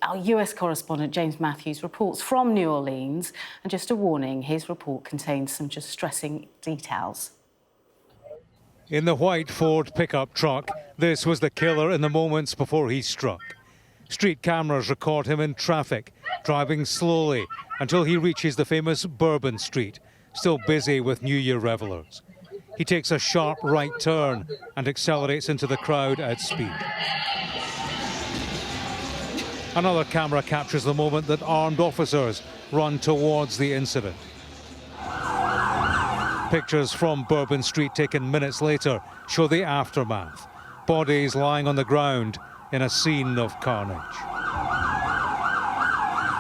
Our US correspondent James Matthews reports from New Orleans, and just a warning, his report contains some distressing details. In the white Ford pickup truck, this was the killer in the moments before he struck. Street cameras record him in traffic, driving slowly until he reaches the famous Bourbon Street, still busy with New Year revelers. He takes a sharp right turn and accelerates into the crowd at speed. Another camera captures the moment that armed officers run towards the incident. Pictures from Bourbon Street taken minutes later show the aftermath. Bodies lying on the ground in a scene of carnage.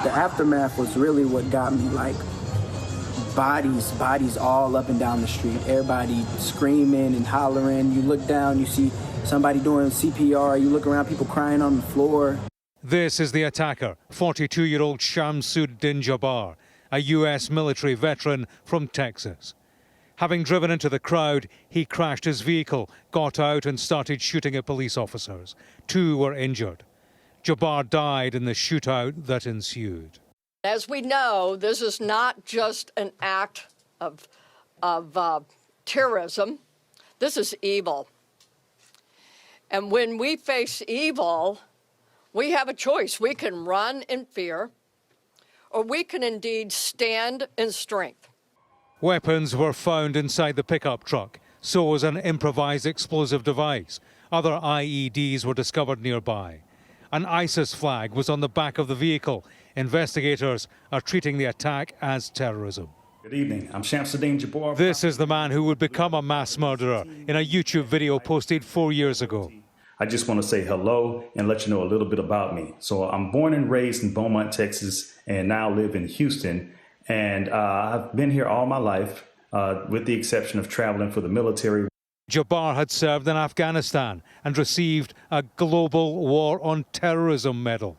The aftermath was really what got me, like bodies all up and down the street. Everybody screaming and hollering. You look down, you see somebody doing CPR. You look around, people crying on the floor. This is the attacker, 42-year-old Shamsuddin Jabbar, a US military veteran from Texas. Having driven into the crowd, he crashed his vehicle, got out and started shooting at police officers. 2 were injured. Jabbar died in the shootout that ensued. As we know, this is not just an act of terrorism. This is evil. And when we face evil, we have a choice. We can run in fear, or we can indeed stand in strength. Weapons were found inside the pickup truck. So was an improvised explosive device. Other IEDs were discovered nearby. An ISIS flag was on the back of the vehicle. Investigators are treating the attack as terrorism. Good evening. I'm Shamsuddin Jabbar. This is the man who would become a mass murderer in a YouTube video posted 4 years ago. I just want to say hello and let you know a little bit about me. So I'm born and raised in Beaumont, Texas, and now live in Houston. And I've been here all my life, with the exception of traveling for the military. Jabbar had served in Afghanistan and received a Global War on Terrorism medal.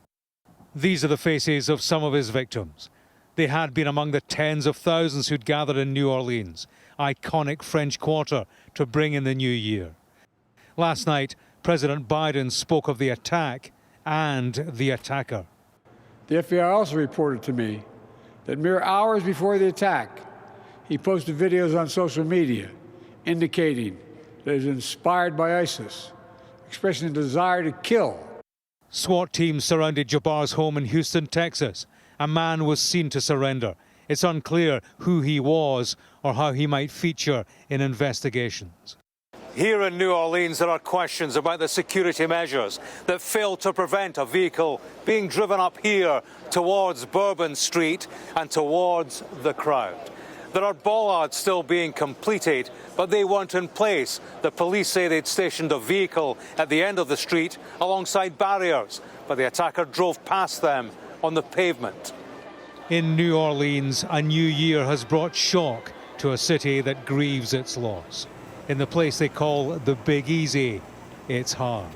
These are the faces of some of his victims. They had been among the tens of thousands who'd gathered in New Orleans, iconic French Quarter, to bring in the new year. Last night, President Biden spoke of the attack and the attacker. The FBI also reported to me that mere hours before the attack, he posted videos on social media indicating that he was inspired by ISIS, expressing a desire to kill. SWAT teams surrounded Jabbar's home in Houston, Texas. A man was seen to surrender. It's unclear who he was or how he might feature in investigations. Here in New Orleans, there are questions about the security measures that failed to prevent a vehicle being driven up here towards Bourbon Street and towards the crowd. There are bollards still being completed, but they weren't in place. The police say they'd stationed a vehicle at the end of the street alongside barriers, but the attacker drove past them on the pavement. In New Orleans, a new year has brought shock to a city that grieves its loss. In the place they call the Big Easy, it's hard.